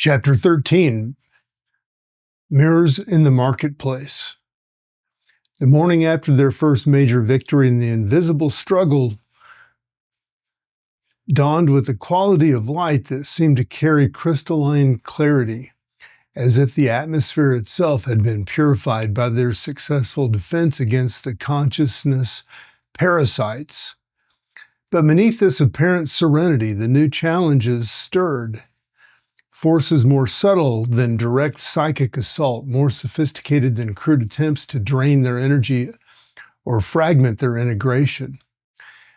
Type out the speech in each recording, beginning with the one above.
Chapter 13, Mirrors in the Marketplace. The morning after their first major victory in the invisible struggle dawned with a quality of light that seemed to carry crystalline clarity, as if the atmosphere itself had been purified by their successful defense against the consciousness parasites. But beneath this apparent serenity, the new challenges stirred. Forces more subtle than direct psychic assault, more sophisticated than crude attempts to drain their energy or fragment their integration.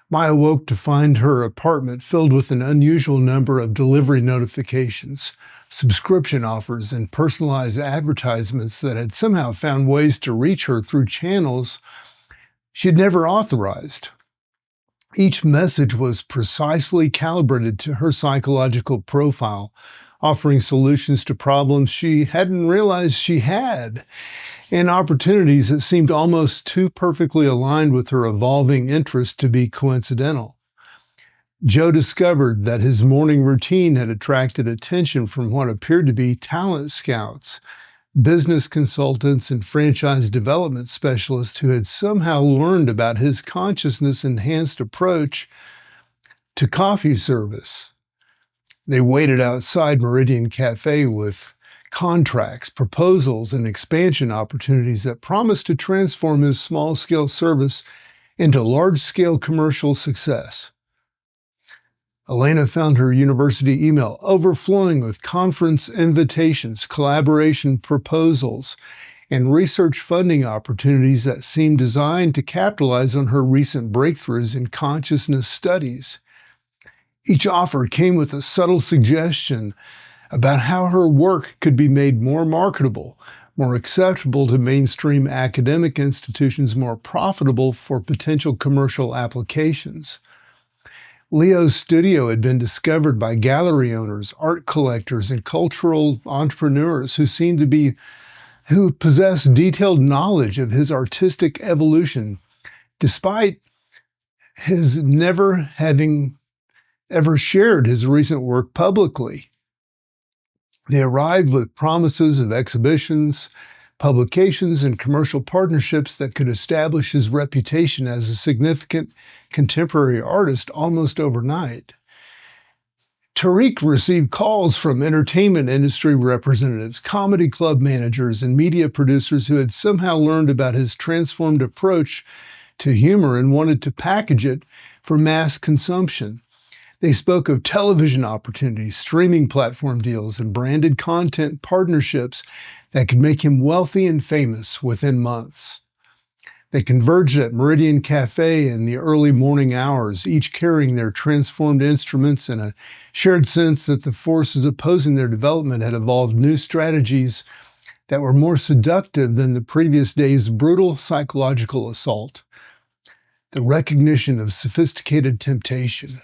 Maya woke to find her apartment filled with an unusual number of delivery notifications, subscription offers, and personalized advertisements that had somehow found ways to reach her through channels she'd never authorized. Each message was precisely calibrated to her psychological profile, offering solutions to problems she hadn't realized she had, and opportunities that seemed almost too perfectly aligned with her evolving interests to be coincidental. Joe discovered that his morning routine had attracted attention from what appeared to be talent scouts, business consultants, and franchise development specialists who had somehow learned about his consciousness-enhanced approach to coffee service. They waited outside Meridian Cafe with contracts, proposals, and expansion opportunities that promised to transform his small-scale service into large-scale commercial success. Elena found her university email overflowing with conference invitations, collaboration proposals, and research funding opportunities that seemed designed to capitalize on her recent breakthroughs in consciousness studies. Each offer came with a subtle suggestion about how her work could be made more marketable, more acceptable to mainstream academic institutions, more profitable for potential commercial applications. Leo's studio had been discovered by gallery owners, art collectors, and cultural entrepreneurs who possessed detailed knowledge of his artistic evolution, despite his never having ever shared his recent work publicly. They arrived with promises of exhibitions, publications, and commercial partnerships that could establish his reputation as a significant contemporary artist almost overnight. Tariq received calls from entertainment industry representatives, comedy club managers, and media producers who had somehow learned about his transformed approach to humor and wanted to package it for mass consumption. They spoke of television opportunities, streaming platform deals, and branded content partnerships that could make him wealthy and famous within months. They converged at Meridian Cafe in the early morning hours, each carrying their transformed instruments and a shared sense that the forces opposing their development had evolved new strategies that were more seductive than the previous day's brutal psychological assault. The recognition of sophisticated temptation.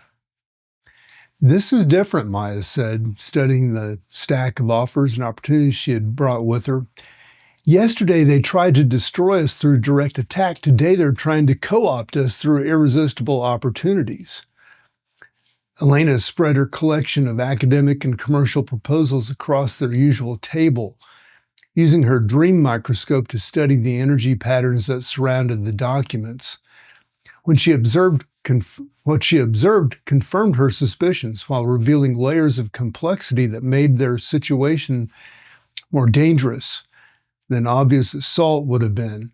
"This is different," Maya said, studying the stack of offers and opportunities she had brought with her. "Yesterday they tried to destroy us through direct attack. Today they're trying to co-opt us through irresistible opportunities." Elena spread her collection of academic and commercial proposals across their usual table, using her dream microscope to study the energy patterns that surrounded the documents. What she observed confirmed her suspicions while revealing layers of complexity that made their situation more dangerous than obvious assault would have been.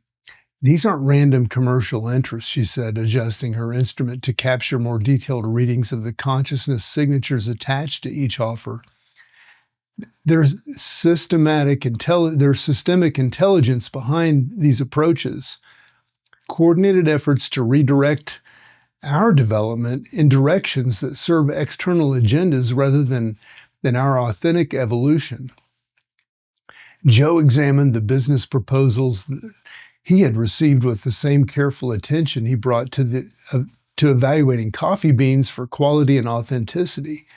"These aren't random commercial interests," she said, adjusting her instrument to capture more detailed readings of the consciousness signatures attached to each offer. There's systemic intelligence behind these approaches, coordinated efforts to redirect our development in directions that serve external agendas rather than our authentic evolution. Joe examined the business proposals that he had received with the same careful attention he brought to evaluating coffee beans for quality and authenticity.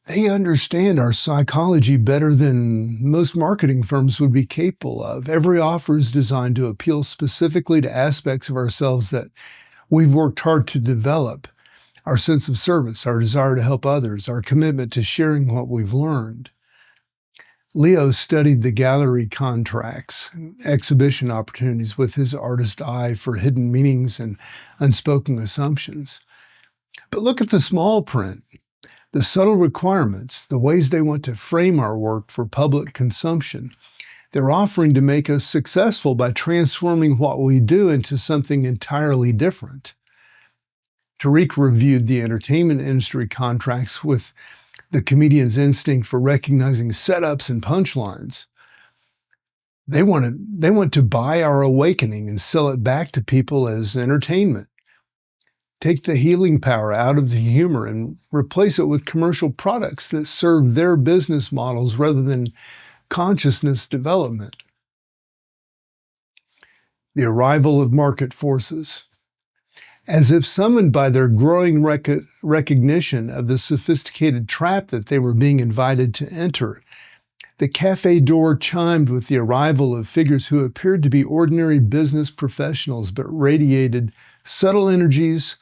"They understand our psychology better than most marketing firms would be capable of. Every offer is designed to appeal specifically to aspects of ourselves that we've worked hard to develop. our sense of service, our desire to help others, our commitment to sharing what we've learned. Leo studied the gallery contracts, exhibition opportunities with his artist eye for hidden meanings and unspoken assumptions. But look at the small print, the subtle requirements, the ways they want to frame our work for public consumption. They're offering to make us successful by transforming what we do into something entirely different. Tariq reviewed the entertainment industry contracts with the comedian's instinct for recognizing setups and punchlines. They want to buy our awakening and sell it back to people as entertainment. Take the healing power out of the humor and replace it with commercial products that serve their business models rather than consciousness development. The arrival of market forces. As if summoned by their growing recognition of the sophisticated trap that they were being invited to enter, the cafe door chimed with the arrival of figures who appeared to be ordinary business professionals but radiated subtle energies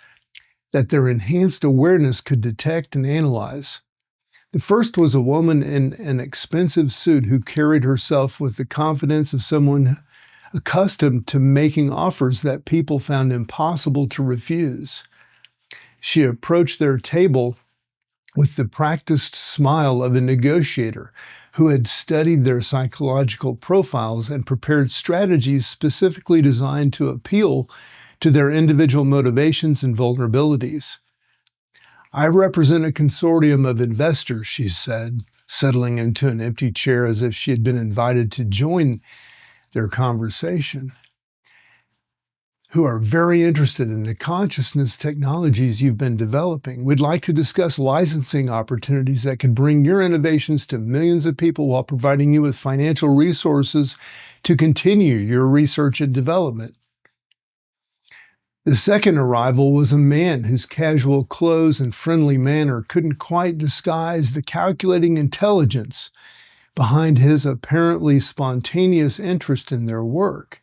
that their enhanced awareness could detect and analyze. The first was a woman in an expensive suit who carried herself with the confidence of someone accustomed to making offers that people found impossible to refuse. She approached their table with the practiced smile of a negotiator who had studied their psychological profiles and prepared strategies specifically designed to appeal to their individual motivations and vulnerabilities. I represent a consortium of investors, she said, settling into an empty chair as if she had been invited to join their conversation, who are very interested in the consciousness technologies you've been developing. We'd like to discuss licensing opportunities that could bring your innovations to millions of people while providing you with financial resources to continue your research and development. The second arrival was a man whose casual clothes and friendly manner couldn't quite disguise the calculating intelligence behind his apparently spontaneous interest in their work.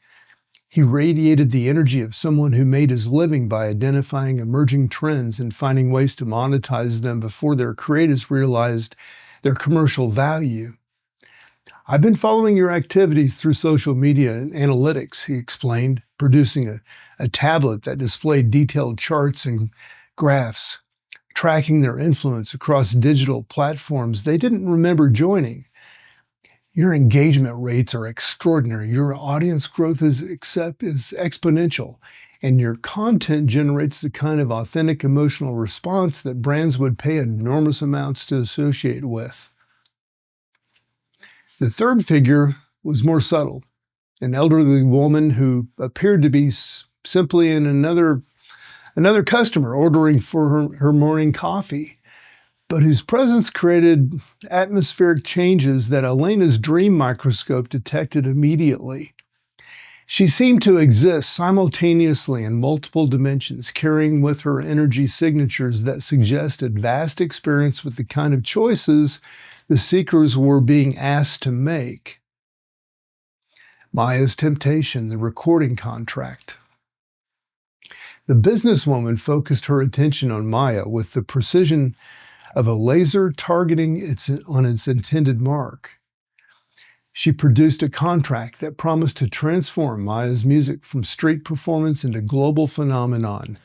He radiated the energy of someone who made his living by identifying emerging trends and finding ways to monetize them before their creators realized their commercial value. I've been following your activities through social media and analytics, he explained, producing a tablet that displayed detailed charts and graphs, tracking their influence across digital platforms they didn't remember joining. Your engagement rates are extraordinary. Your audience growth is exponential, and your content generates the kind of authentic emotional response that brands would pay enormous amounts to associate with. The third figure was more subtle, an elderly woman who appeared to be simply another customer ordering for her morning coffee, but whose presence created atmospheric changes that Elena's dream microscope detected immediately. She seemed to exist simultaneously in multiple dimensions, carrying with her energy signatures that suggested vast experience with the kind of choices the seekers were being asked to make. Maya's temptation, the recording contract. The businesswoman focused her attention on Maya with the precision of a laser targeting on its intended mark. She produced a contract that promised to transform Maya's music from street performance into global phenomenon,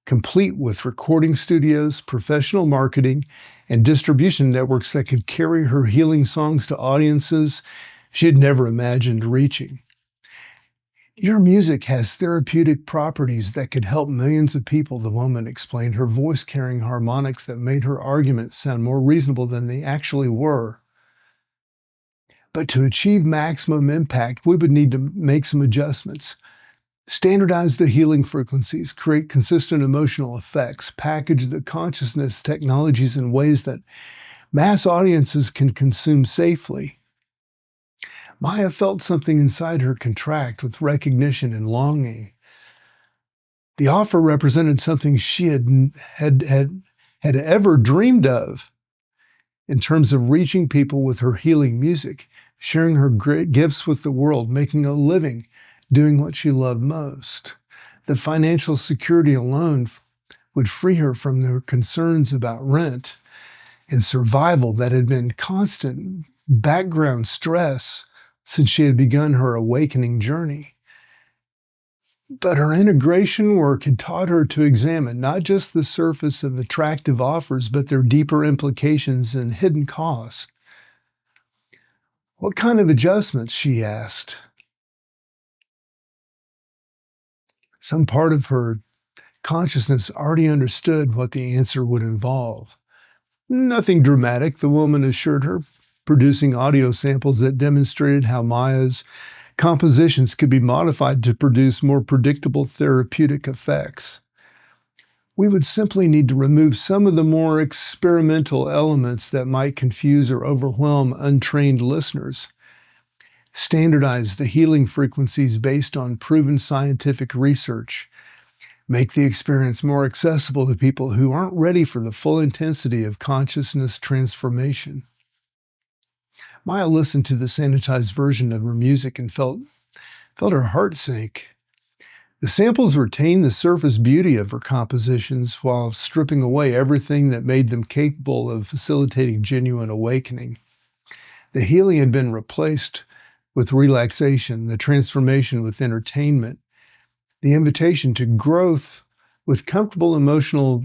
complete with recording studios, professional marketing, and distribution networks that could carry her healing songs to audiences she had never imagined reaching. Your music has therapeutic properties that could help millions of people, the woman explained, her voice carrying harmonics that made her arguments sound more reasonable than they actually were. But to achieve maximum impact, we would need to make some adjustments. Standardize the healing frequencies, create consistent emotional effects, package the consciousness technologies in ways that mass audiences can consume safely. Maya felt something inside her contract with recognition and longing. The offer represented something she had ever dreamed of in terms of reaching people with her healing music, sharing her great gifts with the world, making a living doing what she loved most. The financial security alone would free her from their concerns about rent and survival that had been constant background stress since she had begun her awakening journey. But her integration work had taught her to examine not just the surface of attractive offers, but their deeper implications and hidden costs. What kind of adjustments, she asked. Some part of her consciousness already understood what the answer would involve. Nothing dramatic, the woman assured her, producing audio samples that demonstrated how Maya's compositions could be modified to produce more predictable therapeutic effects. We would simply need to remove some of the more experimental elements that might confuse or overwhelm untrained listeners. Standardize the healing frequencies based on proven scientific research. Make the experience more accessible to people who aren't ready for the full intensity of consciousness transformation. Maya listened to the sanitized version of her music and felt her heart sink. The samples retained the surface beauty of her compositions while stripping away everything that made them capable of facilitating genuine awakening. The healing had been replaced with relaxation, the transformation with entertainment, the invitation to growth with comfortable emotional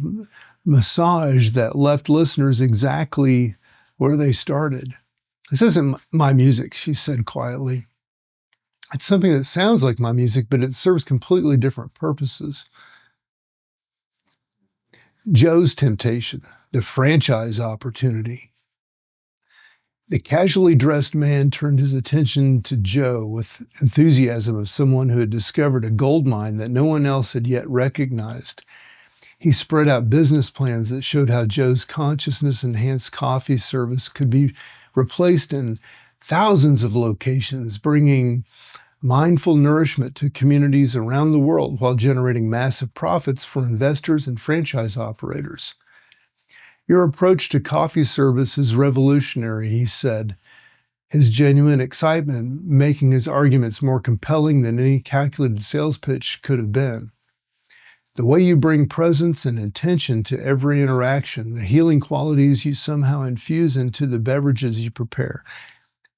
massage that left listeners exactly where they started. This isn't my music, she said quietly. It's something that sounds like my music, but it serves completely different purposes. Joe's temptation, the franchise opportunity. The casually dressed man turned his attention to Joe with enthusiasm of someone who had discovered a gold mine that no one else had yet recognized. He spread out business plans that showed how Joe's consciousness-enhanced coffee service could be replaced in thousands of locations, bringing mindful nourishment to communities around the world while generating massive profits for investors and franchise operators. Your approach to coffee service is revolutionary, he said, his genuine excitement making his arguments more compelling than any calculated sales pitch could have been. The way you bring presence and intention to every interaction, the healing qualities you somehow infuse into the beverages you prepare,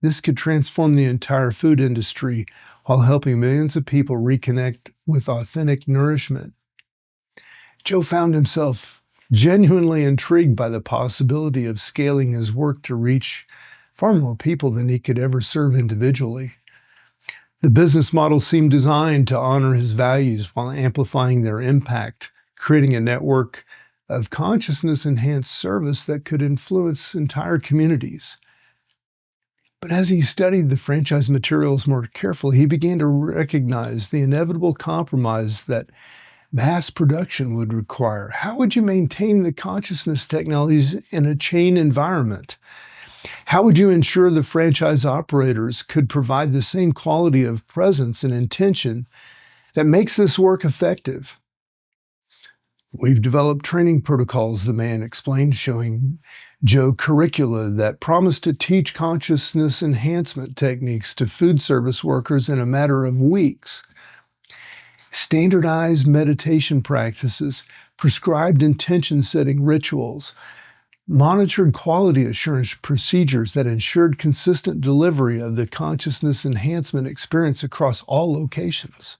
this could transform the entire food industry while helping millions of people reconnect with authentic nourishment. Joe found himself genuinely intrigued by the possibility of scaling his work to reach far more people than he could ever serve individually. The business model seemed designed to honor his values while amplifying their impact, creating a network of consciousness-enhanced service that could influence entire communities. But as he studied the franchise materials more carefully, he began to recognize the inevitable compromise that mass production would require. How would you maintain the consciousness technologies in a chain environment? How would you ensure the franchise operators could provide the same quality of presence and intention that makes this work effective? We've developed training protocols, the man explained, showing Joe curricula that promised to teach consciousness enhancement techniques to food service workers in a matter of weeks. Standardized meditation practices, prescribed intention-setting rituals, monitored quality assurance procedures that ensured consistent delivery of the consciousness enhancement experience across all locations.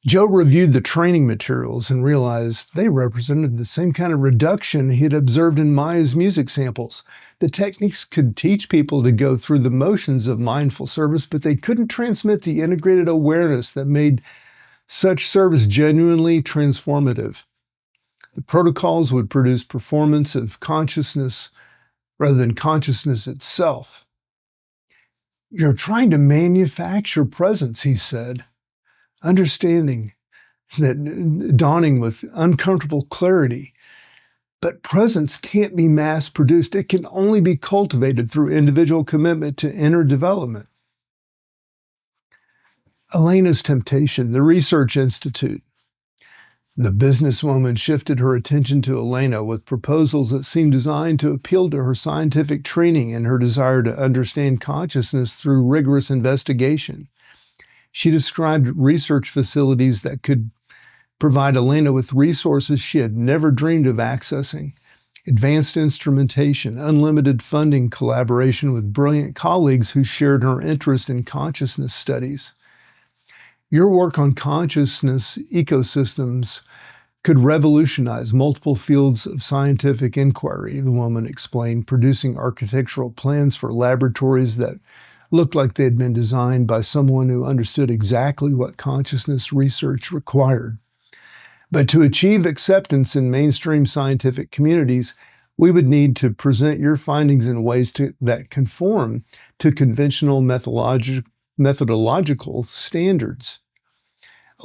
Joe reviewed the training materials and realized they represented the same kind of reduction he had observed in Maya's music samples. The techniques could teach people to go through the motions of mindful service, but they couldn't transmit the integrated awareness that made such service genuinely transformative. The protocols would produce performance of consciousness rather than consciousness itself. You're trying to manufacture presence, he said, understanding that dawning with uncomfortable clarity. But presence can't be mass produced. It can only be cultivated through individual commitment to inner development. Elena's Temptation, the Research Institute. The businesswoman shifted her attention to Elena with proposals that seemed designed to appeal to her scientific training and her desire to understand consciousness through rigorous investigation. She described research facilities that could provide Elena with resources she had never dreamed of accessing: advanced instrumentation, unlimited funding, collaboration with brilliant colleagues who shared her interest in consciousness studies. Your work on consciousness ecosystems could revolutionize multiple fields of scientific inquiry, the woman explained, producing architectural plans for laboratories that looked like they had been designed by someone who understood exactly what consciousness research required. But to achieve acceptance in mainstream scientific communities, we would need to present your findings in ways that conform to conventional methodological standards.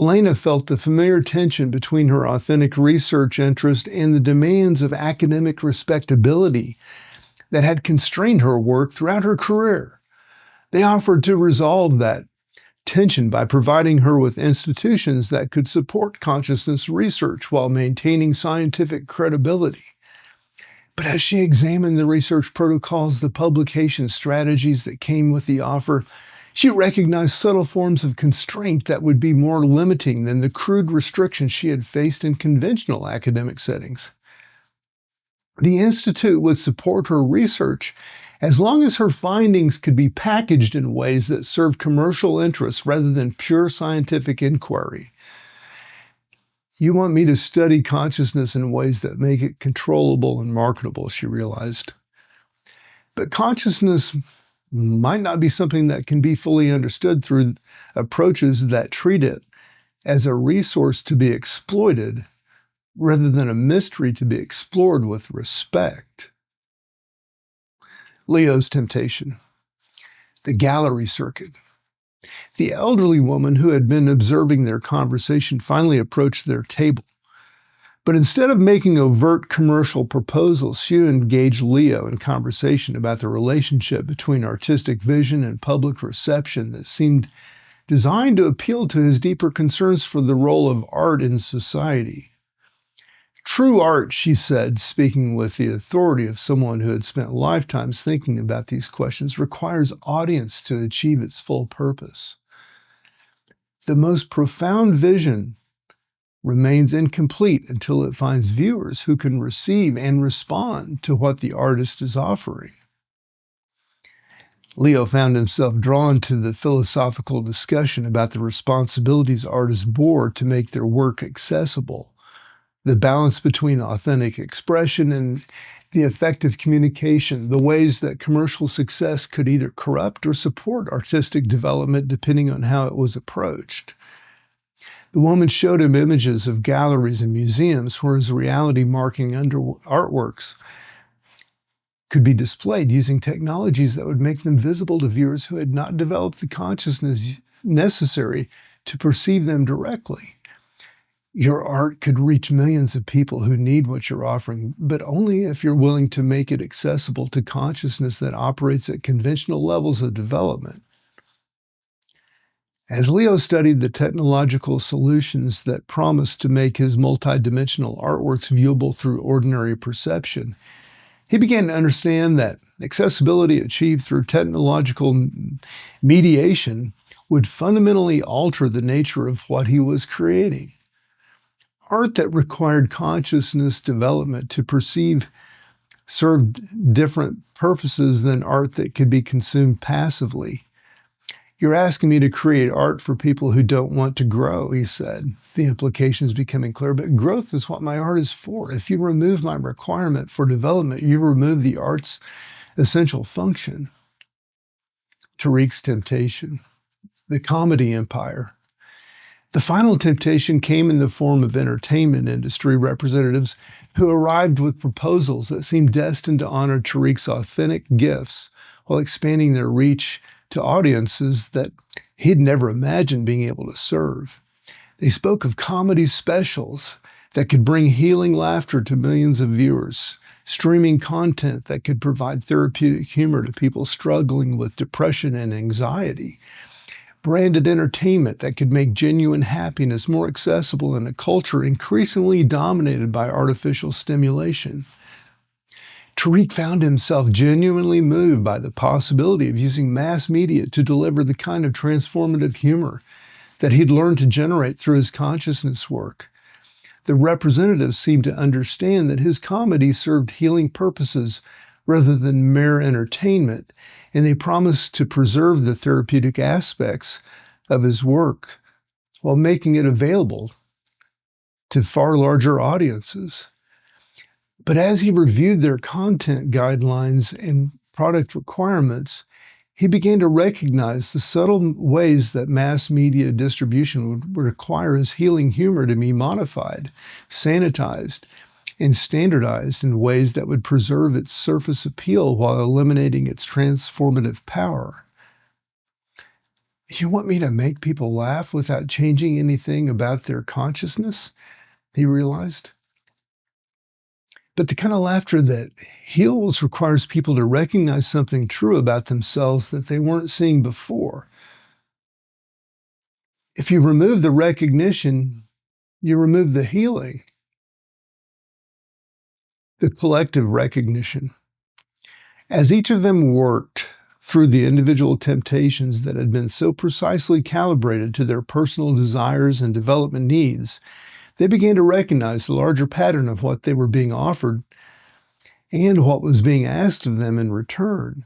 Elena felt the familiar tension between her authentic research interest and the demands of academic respectability that had constrained her work throughout her career. They offered to resolve that tension by providing her with institutions that could support consciousness research while maintaining scientific credibility. But as she examined the research protocols, the publication strategies that came with the offer, she recognized subtle forms of constraint that would be more limiting than the crude restrictions she had faced in conventional academic settings. The Institute would support her research as long as her findings could be packaged in ways that served commercial interests rather than pure scientific inquiry. You want me to study consciousness in ways that make it controllable and marketable, she realized. But consciousness might not be something that can be fully understood through approaches that treat it as a resource to be exploited rather than a mystery to be explored with respect. Leo's temptation. The gallery circuit. The elderly woman who had been observing their conversation finally approached their table. But instead of making overt commercial proposals, she engaged Leo in conversation about the relationship between artistic vision and public reception that seemed designed to appeal to his deeper concerns for the role of art in society. True art, she said, speaking with the authority of someone who had spent lifetimes thinking about these questions, requires audience to achieve its full purpose. The most profound vision remains incomplete until it finds viewers who can receive and respond to what the artist is offering. Leo found himself drawn to the philosophical discussion about the responsibilities artists bore to make their work accessible, the balance between authentic expression and the effective communication, the ways that commercial success could either corrupt or support artistic development depending on how it was approached. The woman showed him images of galleries and museums where his reality marking artworks could be displayed using technologies that would make them visible to viewers who had not developed the consciousness necessary to perceive them directly. Your art could reach millions of people who need what you're offering, but only if you're willing to make it accessible to consciousness that operates at conventional levels of development. As Leo studied the technological solutions that promised to make his multidimensional artworks viewable through ordinary perception, he began to understand that accessibility achieved through technological mediation would fundamentally alter the nature of what he was creating. Art that required consciousness development to perceive served different purposes than art that could be consumed passively. You're asking me to create art for people who don't want to grow, he said, the implications becoming clear. But growth is what my art is for. If you remove my requirement for development, you remove the art's essential function. Tariq's temptation, the comedy empire. The final temptation came in the form of entertainment industry representatives who arrived with proposals that seemed destined to honor Tariq's authentic gifts while expanding their reach to audiences that he'd never imagined being able to serve. They spoke of comedy specials that could bring healing laughter to millions of viewers, streaming content that could provide therapeutic humor to people struggling with depression and anxiety, branded entertainment that could make genuine happiness more accessible in a culture increasingly dominated by artificial stimulation. Tariq found himself genuinely moved by the possibility of using mass media to deliver the kind of transformative humor that he'd learned to generate through his consciousness work. The representatives seemed to understand that his comedy served healing purposes rather than mere entertainment, and they promised to preserve the therapeutic aspects of his work while making it available to far larger audiences. But as he reviewed their content guidelines and product requirements, he began to recognize the subtle ways that mass media distribution would require his healing humor to be modified, sanitized, and standardized in ways that would preserve its surface appeal while eliminating its transformative power. You want me to make people laugh without changing anything about their consciousness? He realized. But the kind of laughter that heals requires people to recognize something true about themselves that they weren't seeing before. If you remove the recognition, you remove the healing, the collective recognition. As each of them worked through the individual temptations that had been so precisely calibrated to their personal desires and development needs, they began to recognize the larger pattern of what they were being offered and what was being asked of them in return.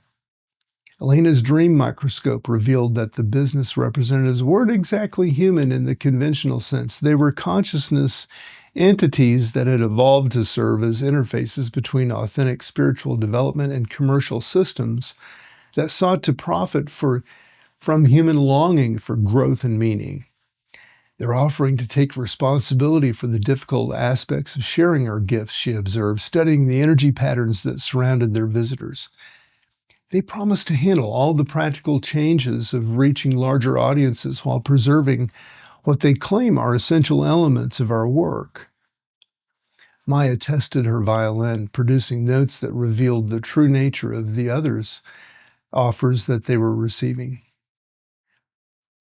Elena's dream microscope revealed that the business representatives weren't exactly human in the conventional sense. They were consciousness entities that had evolved to serve as interfaces between authentic spiritual development and commercial systems that sought to profit from human longing for growth and meaning. They're offering to take responsibility for the difficult aspects of sharing our gifts, she observed, studying the energy patterns that surrounded their visitors. They promise to handle all the practical changes of reaching larger audiences while preserving what they claim are essential elements of our work. Maya tested her violin, producing notes that revealed the true nature of the others' offers that they were receiving.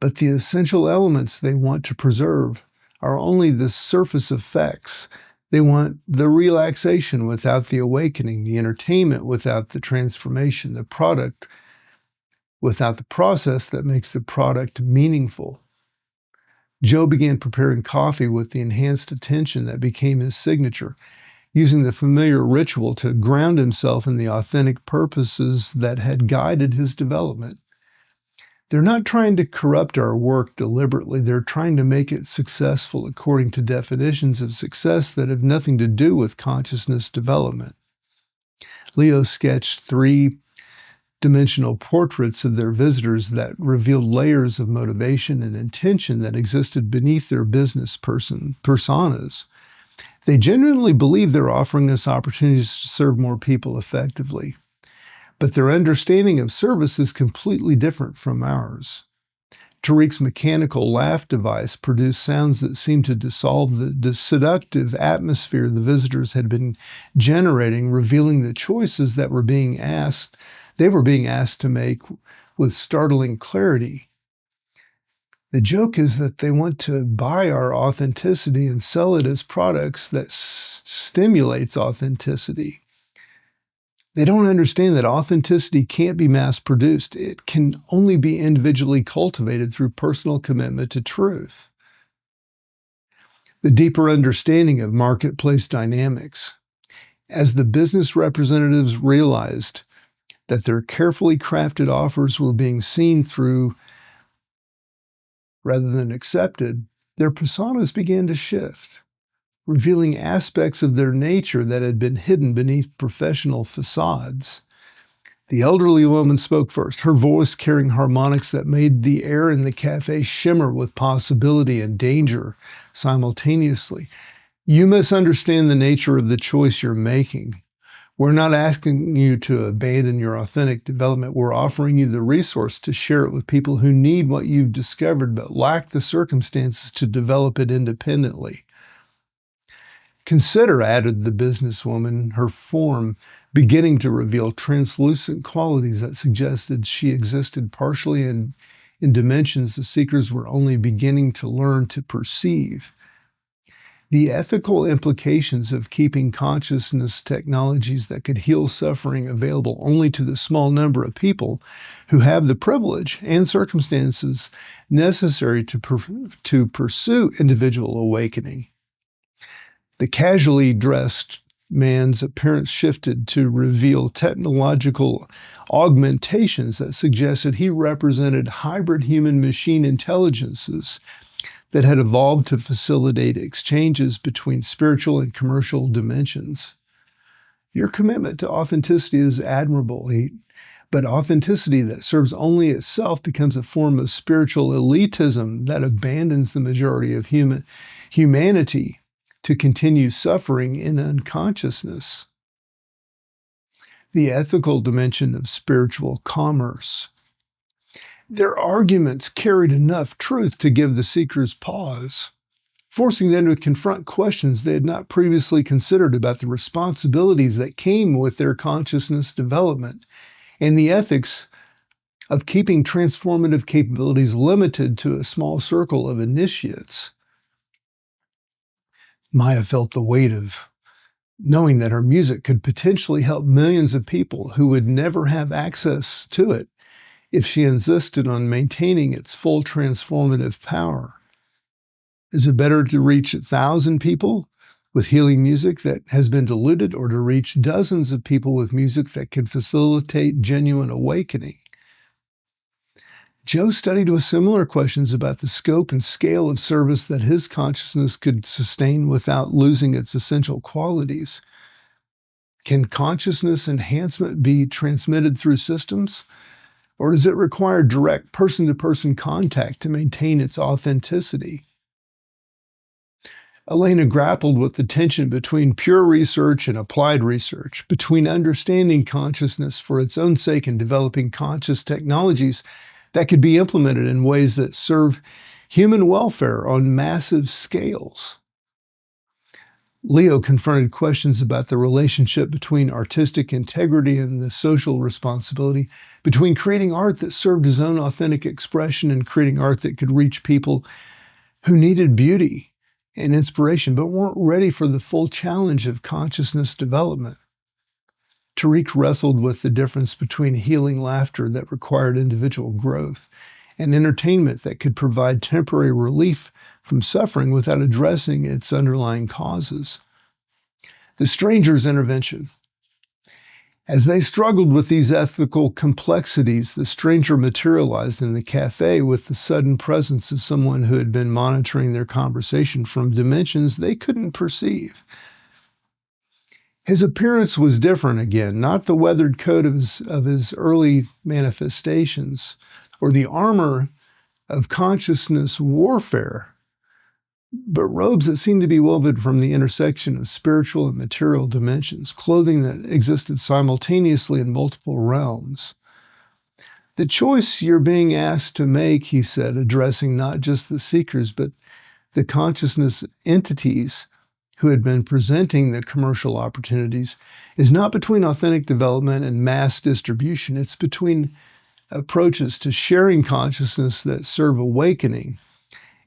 But the essential elements they want to preserve are only the surface effects. They want the relaxation without the awakening, the entertainment without the transformation, the product without the process that makes the product meaningful. Joe began preparing coffee with the enhanced attention that became his signature, using the familiar ritual to ground himself in the authentic purposes that had guided his development. They're not trying to corrupt our work deliberately. They're trying to make it successful according to definitions of success that have nothing to do with consciousness development. Leo sketched three-dimensional portraits of their visitors that revealed layers of motivation and intention that existed beneath their business personas. They genuinely believe they're offering us opportunities to serve more people effectively. But their understanding of service is completely different from ours. Tariq's mechanical laugh device produced sounds that seemed to dissolve the seductive atmosphere the visitors had been generating, revealing the choices that they were being asked to make with startling clarity. The joke is that they want to buy our authenticity and sell it as products that stimulates authenticity. They don't understand that authenticity can't be mass-produced. It can only be individually cultivated through personal commitment to truth. The deeper understanding of marketplace dynamics. As the business representatives realized that their carefully crafted offers were being seen through rather than accepted, their personas began to shift, revealing aspects of their nature that had been hidden beneath professional facades. The elderly woman spoke first, her voice carrying harmonics that made the air in the cafe shimmer with possibility and danger simultaneously. You misunderstand the nature of the choice you're making. We're not asking you to abandon your authentic development. We're offering you the resource to share it with people who need what you've discovered but lack the circumstances to develop it independently. Consider, added the businesswoman, her form beginning to reveal translucent qualities that suggested she existed partially in dimensions the seekers were only beginning to learn to perceive. The ethical implications of keeping consciousness technologies that could heal suffering available only to the small number of people who have the privilege and circumstances necessary to pursue individual awakening. The casually dressed man's appearance shifted to reveal technological augmentations that suggested he represented hybrid human-machine intelligences that had evolved to facilitate exchanges between spiritual and commercial dimensions. Your commitment to authenticity is admirable, but authenticity that serves only itself becomes a form of spiritual elitism that abandons the majority of humanity to continue suffering in unconsciousness. The ethical dimension of spiritual commerce. Their arguments carried enough truth to give the seekers pause, forcing them to confront questions they had not previously considered about the responsibilities that came with their consciousness development and the ethics of keeping transformative capabilities limited to a small circle of initiates. Maya felt the weight of knowing that her music could potentially help millions of people who would never have access to it if she insisted on maintaining its full transformative power. Is it better to reach 1,000 people with healing music that has been diluted, or to reach dozens of people with music that can facilitate genuine awakening? Joe studied with similar questions about the scope and scale of service that his consciousness could sustain without losing its essential qualities. Can consciousness enhancement be transmitted through systems, or does it require direct person-to-person contact to maintain its authenticity? Elena grappled with the tension between pure research and applied research, between understanding consciousness for its own sake and developing conscious technologies that could be implemented in ways that serve human welfare on massive scales. Leo confronted questions about the relationship between artistic integrity and the social responsibility, between creating art that served his own authentic expression and creating art that could reach people who needed beauty and inspiration, but weren't ready for the full challenge of consciousness development. Tariq wrestled with the difference between healing laughter that required individual growth and entertainment that could provide temporary relief from suffering without addressing its underlying causes. The stranger's intervention. As they struggled with these ethical complexities, the stranger materialized in the cafe with the sudden presence of someone who had been monitoring their conversation from dimensions they couldn't perceive. His appearance was different again, not the weathered coat of his early manifestations or the armor of consciousness warfare, but robes that seemed to be woven from the intersection of spiritual and material dimensions, clothing that existed simultaneously in multiple realms. The choice you're being asked to make, he said, addressing not just the seekers, but the consciousness entities who had been presenting the commercial opportunities, is not between authentic development and mass distribution. It's between approaches to sharing consciousness that serve awakening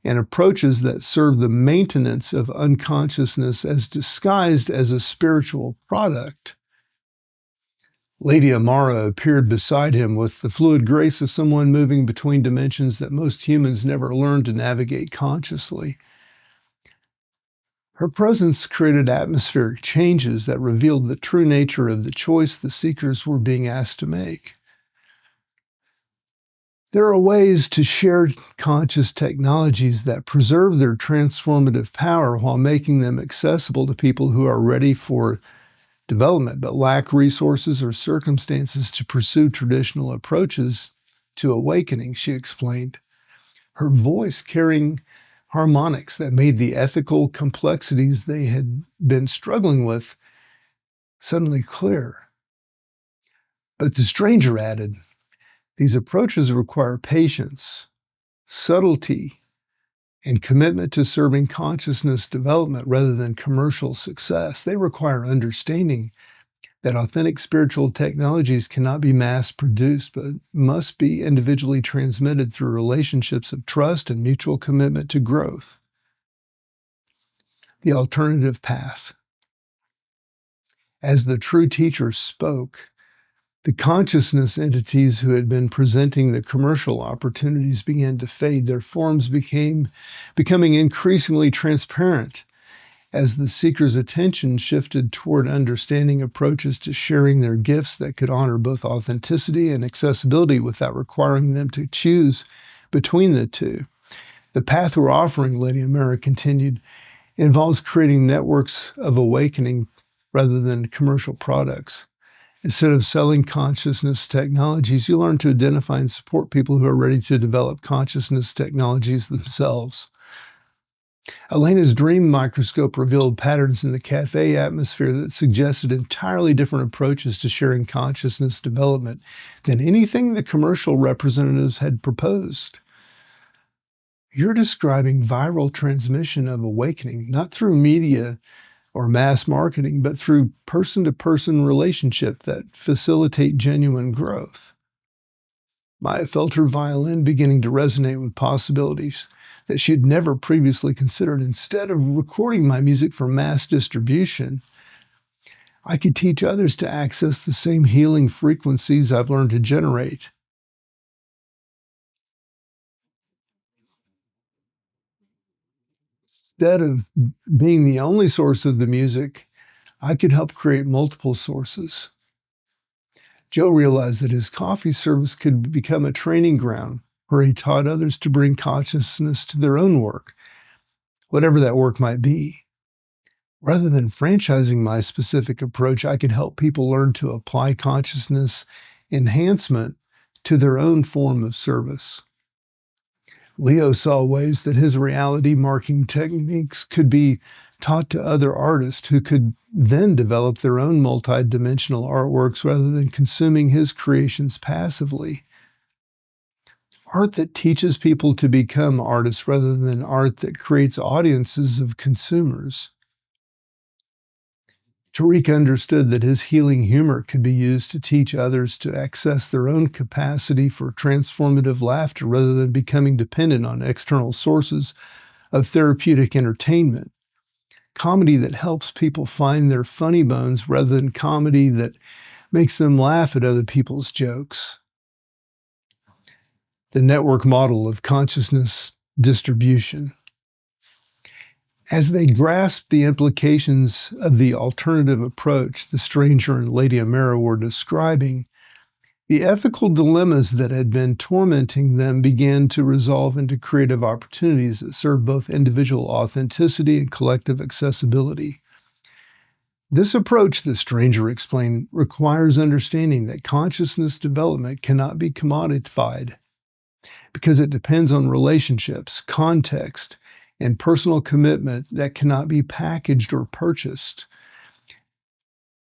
and approaches that serve the maintenance of unconsciousness as disguised as a spiritual product. Lady Amara appeared beside him with the fluid grace of someone moving between dimensions that most humans never learn to navigate consciously. Her presence created atmospheric changes that revealed the true nature of the choice the seekers were being asked to make. There are ways to share conscious technologies that preserve their transformative power while making them accessible to people who are ready for development but lack resources or circumstances to pursue traditional approaches to awakening, she explained, her voice carrying harmonics that made the ethical complexities they had been struggling with suddenly clear. But the stranger added, these approaches require patience, subtlety, and commitment to serving consciousness development rather than commercial success. They require understanding that authentic spiritual technologies cannot be mass-produced, but must be individually transmitted through relationships of trust and mutual commitment to growth. The alternative path. As the true teacher spoke, the consciousness entities who had been presenting the commercial opportunities began to fade. Their forms becoming increasingly transparent As the seeker's attention shifted toward understanding approaches to sharing their gifts that could honor both authenticity and accessibility without requiring them to choose between the two. The path we're offering, Lady Amara continued, involves creating networks of awakening rather than commercial products. Instead of selling consciousness technologies, you learn to identify and support people who are ready to develop consciousness technologies themselves. Elena's dream microscope revealed patterns in the cafe atmosphere that suggested entirely different approaches to sharing consciousness development than anything the commercial representatives had proposed. You're describing viral transmission of awakening, not through media or mass marketing, but through person-to-person relationship that facilitate genuine growth. Maya felt her violin beginning to resonate with possibilities that she had never previously considered. Instead of recording my music for mass distribution, I could teach others to access the same healing frequencies I've learned to generate. Instead of being the only source of the music, I could help create multiple sources. Joe realized that his coffee service could become a training ground where he taught others to bring consciousness to their own work, whatever that work might be. Rather than franchising my specific approach, I could help people learn to apply consciousness enhancement to their own form of service. Leo saw ways that his reality marking techniques could be taught to other artists who could then develop their own multidimensional artworks rather than consuming his creations passively. Art that teaches people to become artists rather than art that creates audiences of consumers. Tariq understood that his healing humor could be used to teach others to access their own capacity for transformative laughter rather than becoming dependent on external sources of therapeutic entertainment. Comedy that helps people find their funny bones rather than comedy that makes them laugh at other people's jokes. The network model of consciousness distribution. As they grasped the implications of the alternative approach the stranger and Lady Amara were describing, the ethical dilemmas that had been tormenting them began to resolve into creative opportunities that serve both individual authenticity and collective accessibility. This approach, the stranger explained, requires understanding that consciousness development cannot be commodified because it depends on relationships, context, and personal commitment that cannot be packaged or purchased.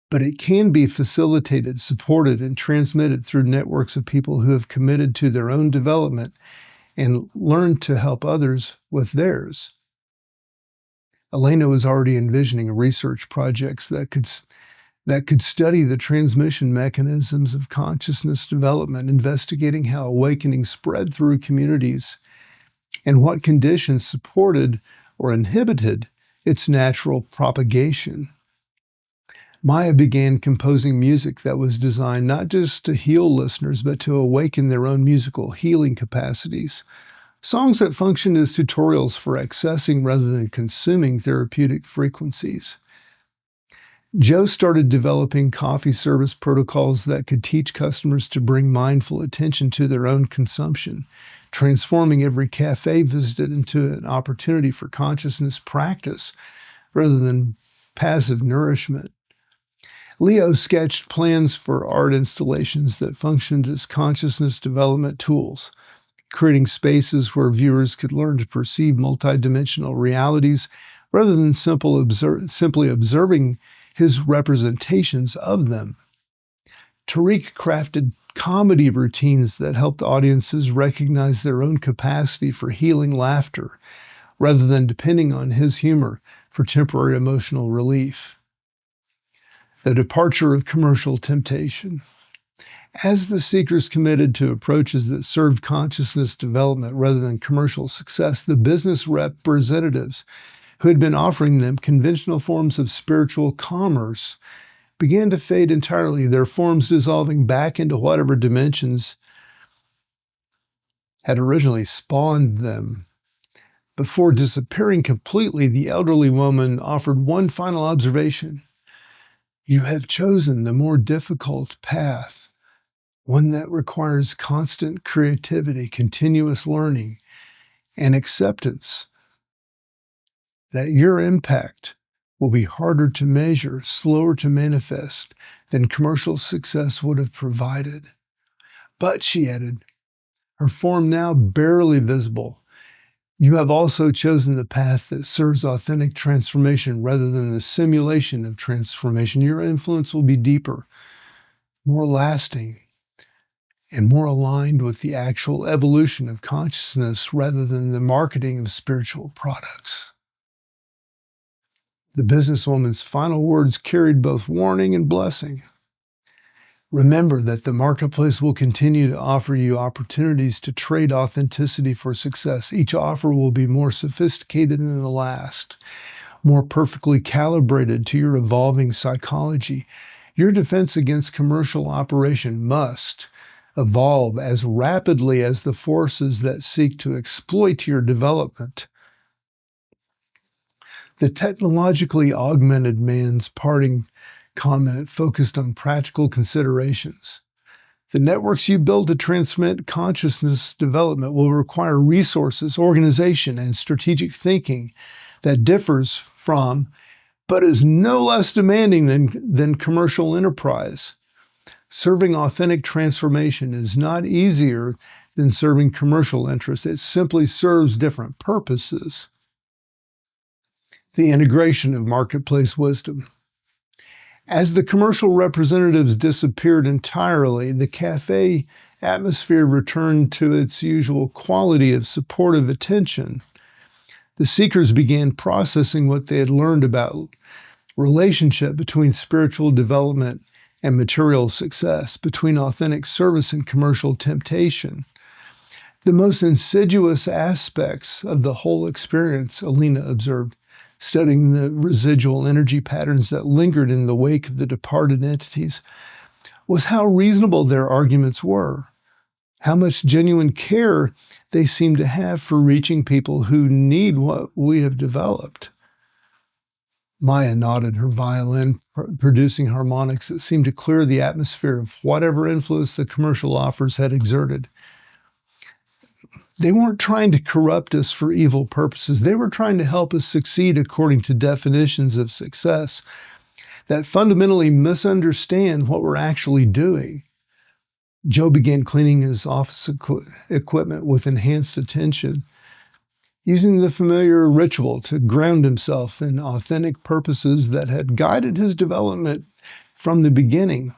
But it can be facilitated, supported, and transmitted through networks of people who have committed to their own development and learned to help others with theirs. Elena was already envisioning research projects that could study the transmission mechanisms of consciousness development, investigating how awakening spread through communities and what conditions supported or inhibited its natural propagation. Maya began composing music that was designed not just to heal listeners, but to awaken their own musical healing capacities. Songs that functioned as tutorials for accessing rather than consuming therapeutic frequencies. Joe started developing coffee service protocols that could teach customers to bring mindful attention to their own consumption, transforming every cafe visited into an opportunity for consciousness practice rather than passive nourishment. Leo sketched plans for art installations that functioned as consciousness development tools, creating spaces where viewers could learn to perceive multidimensional realities rather than simply observing his representations of them. Tariq crafted comedy routines that helped audiences recognize their own capacity for healing laughter rather than depending on his humor for temporary emotional relief. The departure of commercial temptation. As the seekers committed to approaches that served consciousness development rather than commercial success, the business representatives who had been offering them conventional forms of spiritual commerce began to fade entirely, their forms dissolving back into whatever dimensions had originally spawned them. Before disappearing completely, the elderly woman offered one final observation. You have chosen the more difficult path, one that requires constant creativity, continuous learning, and acceptance that your impact will be harder to measure, slower to manifest than commercial success would have provided. But, she added, her form now barely visible, you have also chosen the path that serves authentic transformation rather than the simulation of transformation. Your influence will be deeper, more lasting, and more aligned with the actual evolution of consciousness rather than the marketing of spiritual products. The businesswoman's final words carried both warning and blessing. Remember that the marketplace will continue to offer you opportunities to trade authenticity for success. Each offer will be more sophisticated than the last, more perfectly calibrated to your evolving psychology. Your defense against commercial operation must evolve as rapidly as the forces that seek to exploit your development. The technologically augmented man's parting comment focused on practical considerations. The networks you build to transmit consciousness development will require resources, organization, and strategic thinking that differs from, but is no less demanding than commercial enterprise. Serving authentic transformation is not easier than serving commercial interests. It simply serves different purposes. The integration of marketplace wisdom. As the commercial representatives disappeared entirely, the cafe atmosphere returned to its usual quality of supportive attention. The seekers began processing what they had learned about relationship between spiritual development and material success, between authentic service and commercial temptation. The most insidious aspects of the whole experience, Alina observed, studying the residual energy patterns that lingered in the wake of the departed entities, was how reasonable their arguments were, how much genuine care they seemed to have for reaching people who need what we have developed. Maya nodded, her violin producing harmonics that seemed to clear the atmosphere of whatever influence the commercial offers had exerted. They weren't trying to corrupt us for evil purposes. They were trying to help us succeed according to definitions of success that fundamentally misunderstand what we're actually doing. Joe began cleaning his office equipment with enhanced attention, using the familiar ritual to ground himself in authentic purposes that had guided his development from the beginning,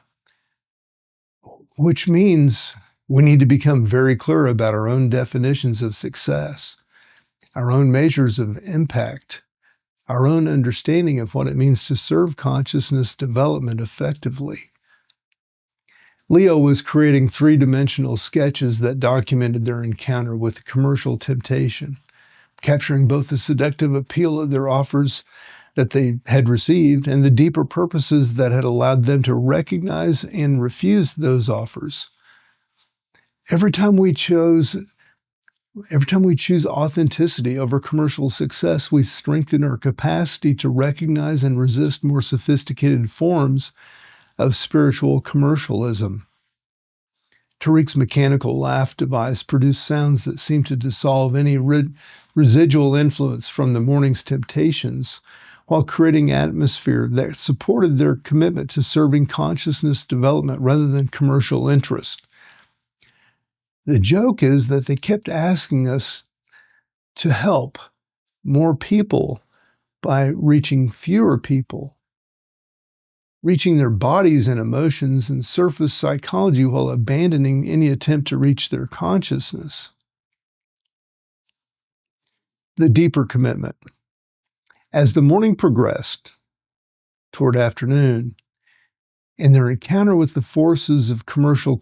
which means we need to become very clear about our own definitions of success, our own measures of impact, our own understanding of what it means to serve consciousness development effectively. Leo was creating three-dimensional sketches that documented their encounter with commercial temptation, capturing both the seductive appeal of their offers that they had received and the deeper purposes that had allowed them to recognize and refuse those offers. Every time we choose authenticity over commercial success, we strengthen our capacity to recognize and resist more sophisticated forms of spiritual commercialism. Tariq's mechanical laugh device produced sounds that seemed to dissolve any residual influence from the morning's temptations, while creating an atmosphere that supported their commitment to serving consciousness development rather than commercial interest. The joke is that they kept asking us to help more people by reaching fewer people, reaching their bodies and emotions and surface psychology while abandoning any attempt to reach their consciousness. The deeper commitment. As the morning progressed toward afternoon, and their encounter with the forces of commercial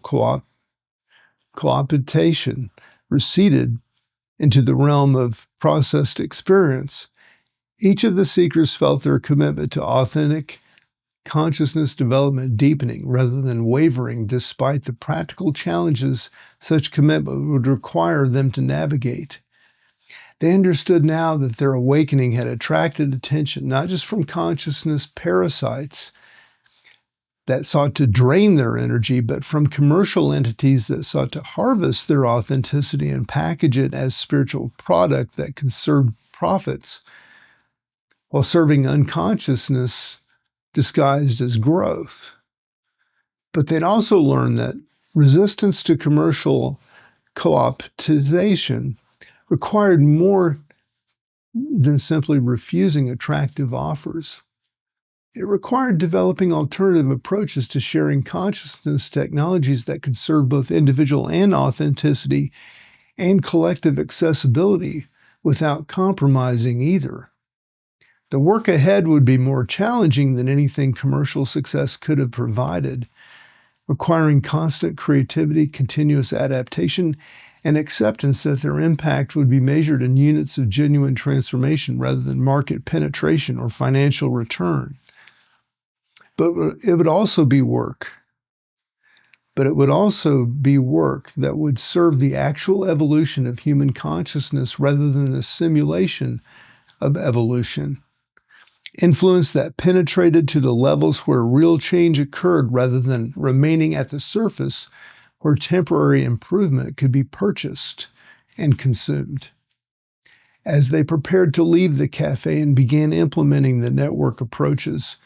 cooptation receded into the realm of processed experience, each of the seekers felt their commitment to authentic consciousness development deepening rather than wavering despite the practical challenges such commitment would require them to navigate. They understood now that their awakening had attracted attention, not just from consciousness parasites that sought to drain their energy, but from commercial entities that sought to harvest their authenticity and package it as spiritual product that conserved profits while serving unconsciousness disguised as growth. But they'd also learned that resistance to commercial co-optization required more than simply refusing attractive offers. It required developing alternative approaches to sharing consciousness technologies that could serve both individual and authenticity and collective accessibility without compromising either. The work ahead would be more challenging than anything commercial success could have provided, requiring constant creativity, continuous adaptation, and acceptance that their impact would be measured in units of genuine transformation rather than market penetration or financial return. But it would also be work. But it would also be work that would serve the actual evolution of human consciousness rather than the simulation of evolution. Influence that penetrated to the levels where real change occurred rather than remaining at the surface where temporary improvement could be purchased and consumed. As they prepared to leave the cafe and began implementing the network approaches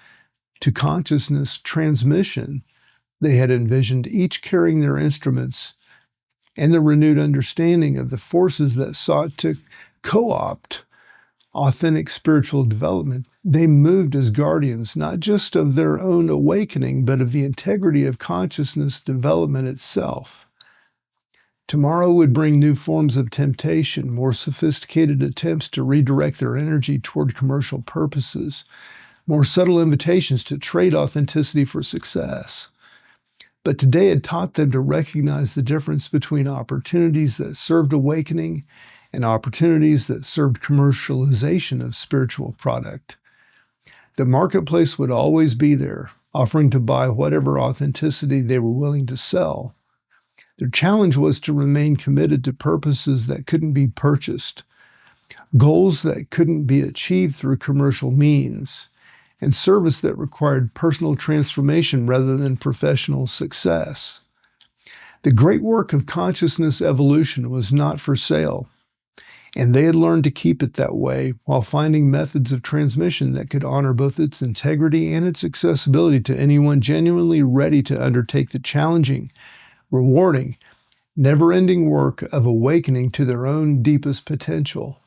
to consciousness transmission, they had envisioned each carrying their instruments and the renewed understanding of the forces that sought to co-opt authentic spiritual development. They moved as guardians, not just of their own awakening, but of the integrity of consciousness development itself. Tomorrow would bring new forms of temptation, more sophisticated attempts to redirect their energy toward commercial purposes, more subtle invitations to trade authenticity for success. But today had taught them to recognize the difference between opportunities that served awakening and opportunities that served commercialization of spiritual product. The marketplace would always be there, offering to buy whatever authenticity they were willing to sell. Their challenge was to remain committed to purposes that couldn't be purchased, goals that couldn't be achieved through commercial means, and service that required personal transformation rather than professional success. The great work of consciousness evolution was not for sale, and they had learned to keep it that way while finding methods of transmission that could honor both its integrity and its accessibility to anyone genuinely ready to undertake the challenging, rewarding, never-ending work of awakening to their own deepest potential.